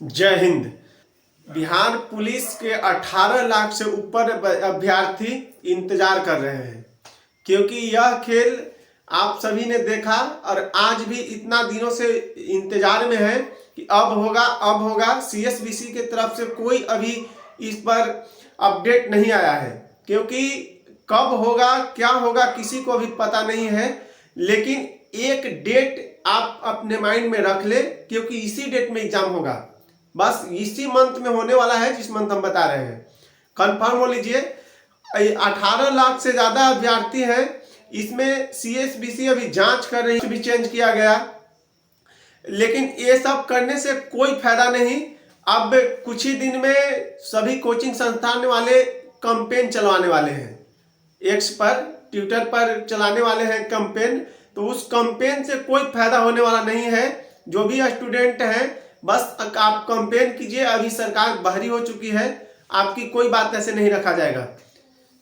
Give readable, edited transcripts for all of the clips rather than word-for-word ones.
जय हिंद। बिहार पुलिस के 18 लाख से ऊपर अभ्यर्थी इंतजार कर रहे हैं, क्योंकि यह खेल आप सभी ने देखा और आज भी इतना दिनों से इंतजार में है कि अब होगा। सीएसबीसी के तरफ से कोई अभी इस पर अपडेट नहीं आया है, क्योंकि कब होगा क्या होगा किसी को भी पता नहीं है। लेकिन एक डेट आप अपने माइंड में रख ले, क्योंकि इसी डेट में एग्जाम होगा। बस इसी मंथ में होने वाला है, जिस मंथ हम बता रहे हैं। कंफर्म हो लीजिए, 18 लाख से ज्यादा अभ्यर्थी हैं। इसमें सीएसबीसी अभी जांच कर रही है, भी चेंज किया गया, लेकिन ये सब करने से कोई फायदा नहीं। अब कुछ ही दिन में सभी कोचिंग संस्थान वाले कैंपेन चलवाने वाले हैं, एक्स पर ट्विटर पर चलाने वाले हैं कैंपेन। तो उस कैंपेन से कोई फायदा होने वाला नहीं है। जो भी स्टूडेंट हैं, बस आप कैंपेन कीजिए। अभी सरकार बहरी हो चुकी है, आपकी कोई बात ऐसे नहीं रखा जाएगा,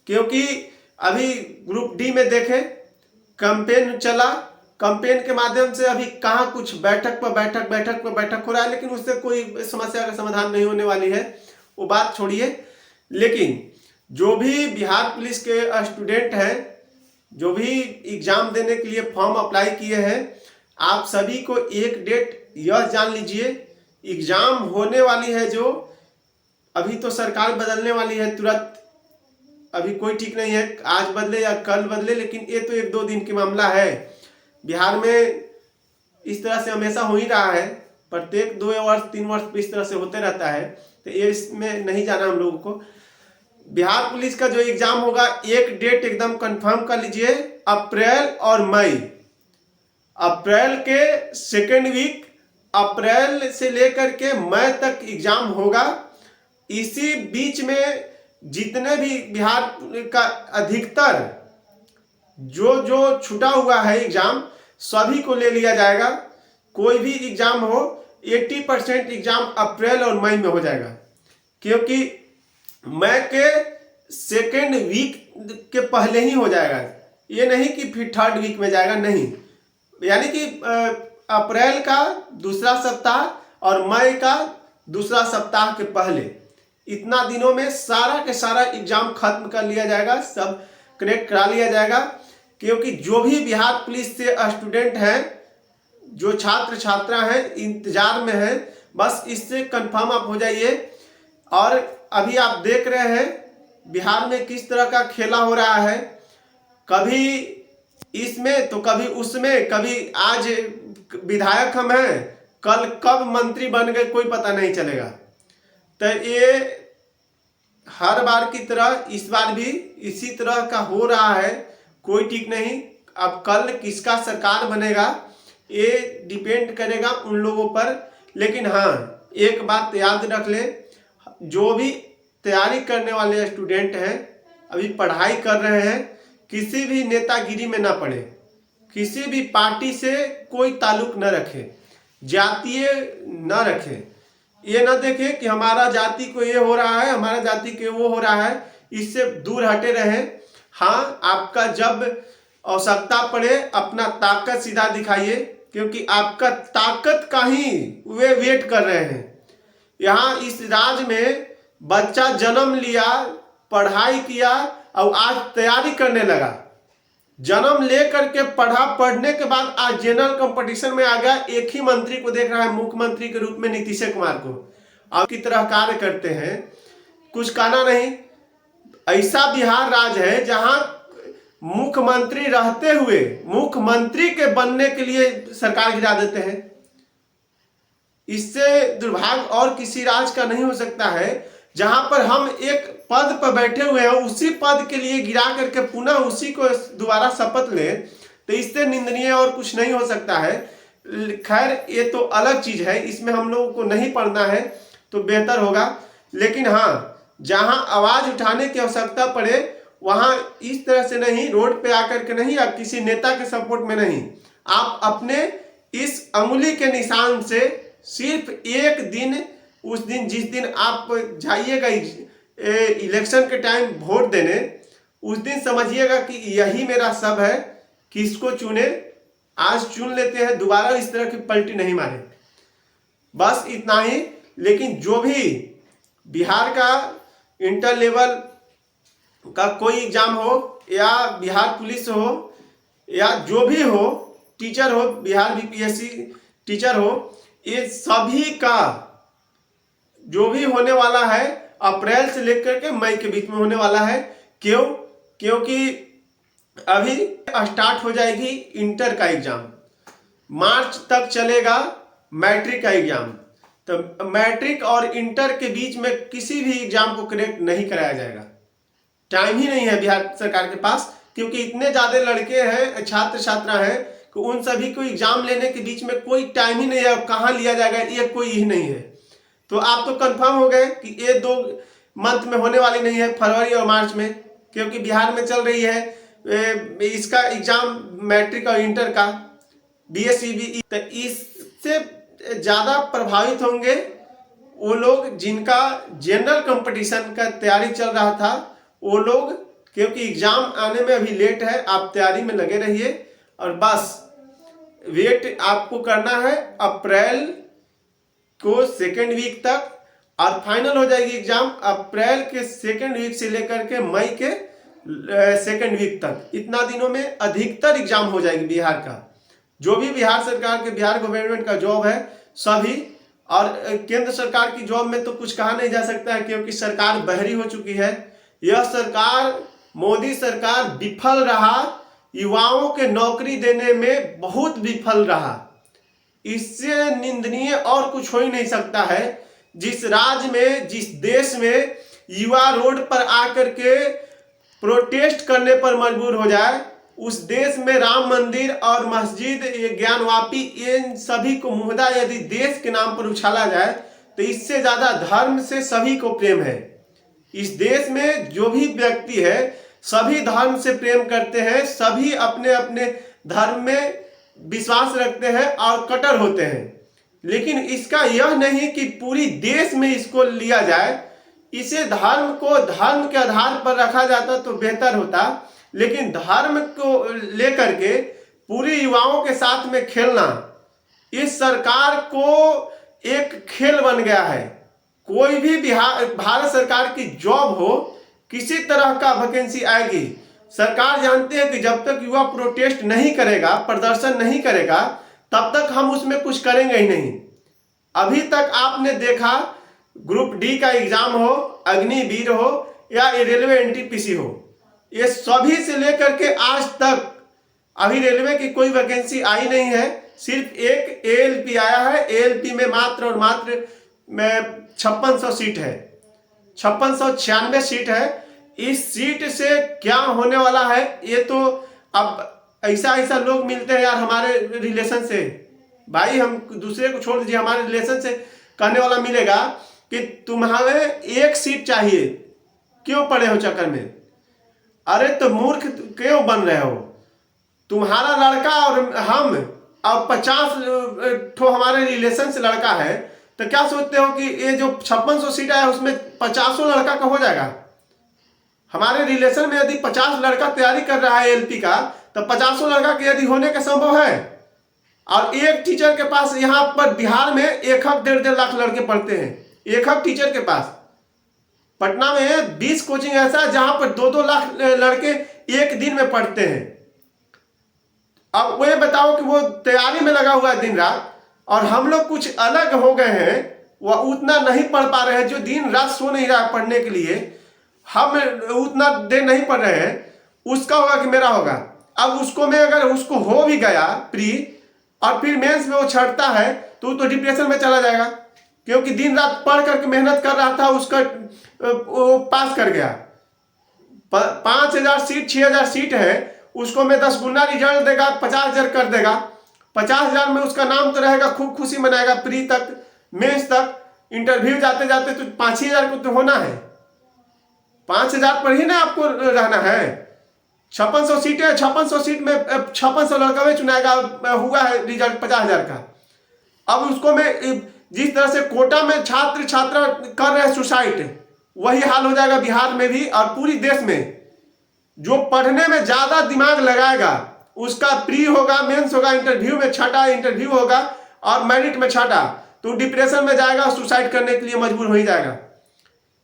क्योंकि अभी ग्रुप डी में देखें कैंपेन चला। कैंपेन के माध्यम से अभी कहाँ कुछ बैठक पर बैठक हो रहा है, लेकिन उससे कोई समस्या का समाधान नहीं होने वाली है, वो बात छोड़िए। लेकिन जो भी बिहार पुलिस के स्टूडेंट हैं, जो भी एग्जाम देने के लिए फॉर्म अप्लाई किए हैं, आप सभी को एक डेट यह जान लीजिए, एग्जाम होने वाली है। जो अभी तो सरकार बदलने वाली है तुरंत, अभी कोई ठीक नहीं है, आज बदले या कल बदले, लेकिन ये तो 1-2 दिन की मामला है। बिहार में इस तरह से हमेशा हो ही रहा है, प्रत्येक 2 वर्ष 3 वर्ष इस तरह से होते रहता है। तो ये इसमें नहीं जाना हम लोगों को। बिहार पुलिस का जो एग्जाम होगा, एक डेट एकदम कंफर्म कर लीजिए, अप्रैल और मई। अप्रैल के सेकेंड वीक, अप्रैल से लेकर के मई तक एग्जाम होगा। इसी बीच में जितने भी बिहार का अधिकतर जो छूटा हुआ है एग्जाम, सभी को ले लिया जाएगा। कोई भी एग्जाम हो, 80% एग्जाम अप्रैल और मई में हो जाएगा, क्योंकि मई के सेकेंड वीक के पहले ही हो जाएगा। ये नहीं कि फिर थर्ड वीक में जाएगा, नहीं। यानी कि अप्रैल का दूसरा सप्ताह और मई का दूसरा सप्ताह के पहले, इतना दिनों में सारा के सारा एग्जाम खत्म कर लिया जाएगा, सब कनेक्ट करा लिया जाएगा। क्योंकि जो भी बिहार पुलिस से स्टूडेंट हैं, जो छात्र छात्रा हैं, इंतजार में हैं, बस इससे कंफर्म आप हो जाइए। और अभी आप देख रहे हैं बिहार में किस तरह का खेला हो रहा है, कभी इसमें तो कभी उसमें, कभी आज विधायक हम हैं, कल कब मंत्री बन गए कोई पता नहीं चलेगा। तो ये हर बार की तरह इस बार भी इसी तरह का हो रहा है, कोई ठीक नहीं। अब कल किसका सरकार बनेगा ये डिपेंड करेगा उन लोगों पर। लेकिन हाँ, एक बात याद रख लें, जो भी तैयारी करने वाले स्टूडेंट हैं, अभी पढ़ाई कर रहे हैं, किसी भी नेतागिरी में ना पड़े, किसी भी पार्टी से कोई ताल्लुक न रखे, जातीय न रखे। ये ना देखे कि हमारा जाति को ये हो रहा है, हमारा जाति के वो हो रहा है, इससे दूर हटे रहें। हाँ, आपका जब आवश्यकता पड़े अपना ताकत सीधा दिखाइए, क्योंकि आपका ताकत का ही वे वेट कर रहे हैं। यहाँ इस राज्य में बच्चा जन्म लिया, पढ़ाई किया और आज तैयारी करने लगा। जन्म लेकर के पढ़ने के बाद आज जनरल कंपटीशन में आ गया। एक ही मंत्री को देख रहा है मुख्यमंत्री के रूप में, नीतीश कुमार को। अब की तरह कार्य करते हैं, कुछ कहना नहीं। ऐसा बिहार राज्य है जहां मुख्यमंत्री रहते हुए मुख्यमंत्री के बनने के लिए सरकार गिरा देते हैं। इससे दुर्भाग्य और किसी राज्य का नहीं हो सकता है, जहां पर हम एक पद पर बैठे हुए हैं, उसी पद के लिए गिरा करके पुनः उसी को दोबारा शपथ ले, तो इससे निंदनीय और कुछ नहीं हो सकता है। खैर, ये तो अलग चीज है, इसमें हम लोगों को नहीं पढ़ना है तो बेहतर होगा। लेकिन हाँ, जहां आवाज उठाने की आवश्यकता पड़े वहां इस तरह से नहीं, रोड पे आकर के नहीं, आप किसी नेता के सपोर्ट में नहीं, आप अपने इस अंगुली के निशान से सिर्फ एक दिन, उस दिन जिस दिन आप जाइएगा इलेक्शन के टाइम वोट देने, उस दिन समझिएगा कि यही मेरा सब है, किसको चुने। आज चुन लेते हैं, दोबारा इस तरह की पलटी नहीं मारे। बस इतना ही। लेकिन जो भी बिहार का इंटर लेवल का कोई एग्जाम हो या बिहार पुलिस हो या जो भी हो, टीचर हो, बिहार बीपीएससी टीचर हो, ये सभी का जो भी होने वाला है अप्रैल से लेकर के मई के बीच में होने वाला है। क्यों? क्योंकि अभी स्टार्ट हो जाएगी इंटर का एग्जाम, मार्च तक चलेगा मैट्रिक का एग्जाम। तो मैट्रिक और इंटर के बीच में किसी भी एग्जाम को करेक्ट नहीं कराया जाएगा। टाइम ही नहीं है बिहार सरकार के पास, क्योंकि इतने ज्यादा लड़के हैं, छात्र छात्रा हैं कि उन सभी को एग्जाम लेने के बीच में कोई टाइम ही नहीं है। कहाँ लिया जाएगा ये कोई ही नहीं है। तो आप तो कंफर्म हो गए कि ये 2 मंथ में होने वाली नहीं है, फरवरी और मार्च में, क्योंकि बिहार में चल रही है इसका एग्जाम मैट्रिक और इंटर का BSCB। तो इससे ज़्यादा प्रभावित होंगे वो लोग जिनका जनरल कंपटीशन का तैयारी चल रहा था, वो लोग, क्योंकि एग्जाम आने में अभी लेट है। आप तैयारी में लगे रहिए और बस वेट आपको करना है अप्रैल को सेकेंड वीक तक, और फाइनल हो जाएगी एग्जाम अप्रैल के सेकेंड वीक से लेकर के मई के सेकेंड वीक तक। इतना दिनों में अधिकतर एग्जाम हो जाएगी बिहार का। जो भी बिहार सरकार के, बिहार गवर्नमेंट का जॉब है सभी, और केंद्र सरकार की जॉब में तो कुछ कहा नहीं जा सकता है, क्योंकि सरकार बहरी हो चुकी है। यह सरकार, मोदी सरकार विफल रहा, युवाओं के नौकरी देने में बहुत विफल रहा। इससे निंदनीय और कुछ हो ही नहीं सकता है। जिस राज्य में, जिस देश में युवा रोड पर आकर के प्रोटेस्ट करने पर मजबूर हो जाए, उस देश में राम मंदिर और मस्जिद, ये ज्ञानवापी, इन सभी को मुहदा यदि देश के नाम पर उछाला जाए तो इससे ज्यादा धर्म से सभी को प्रेम है। इस देश में जो भी व्यक्ति है सभी धर्म से प्रेम करते हैं, सभी अपने अपने धर्म में विश्वास रखते हैं और कट्टर होते हैं। लेकिन इसका यह नहीं कि पूरी देश में इसको लिया जाए। इसे धर्म को धर्म के आधार पर रखा जाता तो बेहतर होता, लेकिन धर्म को लेकर के पूरी युवाओं के साथ में खेलना इस सरकार को एक खेल बन गया है। कोई भी भारत सरकार की जॉब हो, किसी तरह का वैकेंसी आएगी, सरकार जानती है कि जब तक युवा प्रोटेस्ट नहीं करेगा, प्रदर्शन नहीं करेगा, तब तक हम उसमें कुछ करेंगे ही नहीं। अभी तक आपने देखा, ग्रुप डी का एग्जाम हो, अग्निवीर हो या रेलवे NTPC हो, ये सभी से लेकर के आज तक अभी रेलवे की कोई वैकेंसी आई नहीं है। सिर्फ एक ALP आया है। ALP में मात्र और मात्र 5600 सीट है, 5696 सीट है। इस सीट से क्या होने वाला है ये तो अब ऐसा लोग मिलते हैं यार हमारे रिलेशन से, भाई हम दूसरे को छोड़ दीजिए, हमारे रिलेशन से कहने वाला मिलेगा कि तुम्हारे एक सीट चाहिए, क्यों पड़े हो चक्कर में? अरे तो मूर्ख क्यों बन रहे हो? तुम्हारा लड़का और हम और 50 ठो हमारे रिलेशन से लड़का है, तो क्या सोचते हो कि ये जो 5600 सीट आया उसमें 50 लड़का का हो जाएगा? हमारे रिलेशन में यदि 50 लड़का तैयारी कर रहा है LP का, तो 50 लड़का के यदि होने का संभव है। और एक टीचर के पास यहाँ पर बिहार में 1.5 लाख लड़के पढ़ते हैं। एक टीचर के पास पटना में 20 कोचिंग ऐसा है जहां पर 2-2 लाख लड़के एक दिन में पढ़ते हैं। अब वो ये बताओ कि वो तैयारी में लगा हुआ है दिन रात, और हम लोग कुछ अलग हो गए हैं, वह उतना नहीं पढ़ पा रहे हैं। जो दिन रात सो नहीं रहा पढ़ने के लिए, हम उतना देर नहीं पढ़ रहे हैं, उसका होगा कि मेरा होगा। अब उसको में अगर उसको हो भी गया प्री और फिर मेंस में वो छटता है तो डिप्रेशन में चला जाएगा, क्योंकि दिन रात पढ़ करके मेहनत कर रहा था, उसका वो पास कर गया। 5000 सीट 6000 सीट है, उसको में 10 गुना रिजल्ट देगा, 50,000 कर देगा। 50,000 में उसका नाम तो रहेगा, खूब खुशी मनाएगा। प्री तक, मेंस तक, इंटरव्यू जाते जाते तो 5,000 को तो होना है। 5,000 पर ही ना आपको रहना है। 5600 सीटें, 5600 सीट में 5600 लड़का में चुनाएगा, हुआ है रिजल्ट 50,000 का। अब उसको में जिस तरह से कोटा में छात्र छात्रा कर रहे हैं सुसाइड, वही हाल हो जाएगा बिहार में भी और पूरी देश में। जो पढ़ने में ज्यादा दिमाग लगाएगा उसका प्री होगा, मेंस होगा, इंटरव्यू में छठा इंटरव्यू होगा और मेरिट में छठा, तो डिप्रेशन में जाएगा और सुसाइड करने के लिए मजबूर हो ही जाएगा।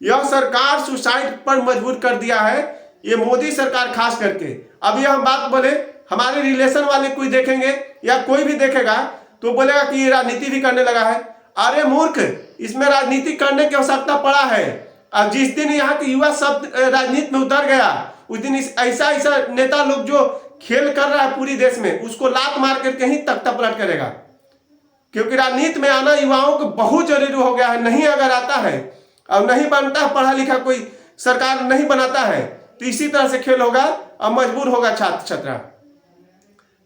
यह सरकार सुसाइड पर मजबूर कर दिया है, ये मोदी सरकार खास करके। अभी हम बात बोले, हमारे रिलेशन वाले कोई देखेंगे या कोई भी देखेगा तो बोलेगा कि ये राजनीति भी करने लगा है। अरे मूर्ख, इसमें राजनीति करने की आवश्यकता पड़ा है। अब जिस दिन यहाँ के युवा सब राजनीति में उतर गया, उस दिन ऐसा नेता लोग जो खेल कर रहा है पूरी देश में, उसको लात मार करके ही तख्ता पलट करेगा। क्योंकि राजनीति में आना युवाओं को बहुत जरूरी हो गया है। नहीं अगर आता है और नहीं बनता है, पढ़ा लिखा कोई सरकार नहीं बनाता है, तो इसी तरह से खेल होगा और मजबूर होगा छात्र छात्रा।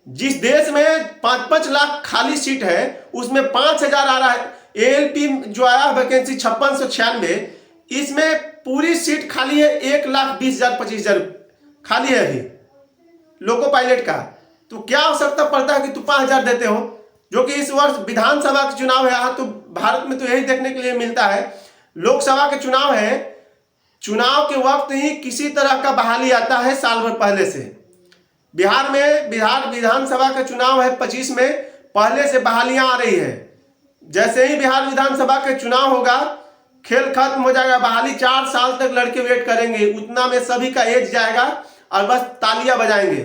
जिस देश में 5-5 लाख खाली सीट है, उसमें 5,000 आ रहा है। ALP जो आया वैकेंसी 5696, इसमें पूरी सीट खाली है 1,20,000 25,000 खाली है अभी लोको पायलट का। तो क्या आवश्यकता पड़ता है कि तुम 5,000 देते हो, जो कि इस वर्ष विधानसभा के चुनाव है। यहाँ तो भारत में तो यही देखने के लिए मिलता है, लोकसभा के चुनाव है, चुनाव के वक्त ही किसी तरह का बहाली आता है साल भर पहले से। बिहार में बिहार विधानसभा का चुनाव है 25 में, पहले से बहालियां आ रही है। जैसे ही बिहार विधानसभा के चुनाव होगा, खेल खत्म हो जाएगा, बहाली 4 साल तक लड़के वेट करेंगे, उतना में सभी का एज जाएगा और बस तालियां बजाएंगे।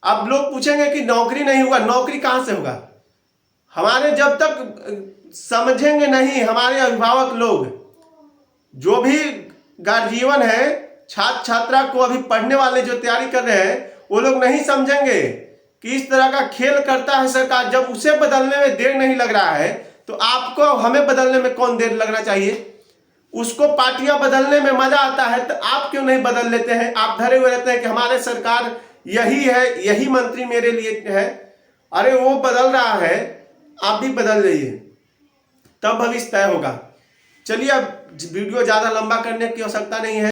अब लोग पूछेंगे कि नौकरी नहीं होगा, नौकरी कहां से होगा? हमारे जब तक समझेंगे नहीं, हमारे अभिभावक लोग, जो भी गार्जियन है, छात्र छात्रा को अभी पढ़ने वाले जो तैयारी कर रहे हैं, वो लोग नहीं समझेंगे कि इस तरह का खेल करता है सरकार। जब उसे बदलने में देर नहीं लग रहा है, तो आपको हमें बदलने में कौन देर लगना चाहिए? उसको पार्टियां बदलने में मजा आता है, तो आप क्यों नहीं बदल लेते हैं? आप धरे हुए रहते हैं कि हमारे सरकार यही है, यही मंत्री मेरे लिए है। अरे वो बदल रहा है, आप भी बदल जाइए, तब भविष्य तय होगा। चलिए, अब वीडियो ज्यादा लंबा करने की आवश्यकता नहीं है।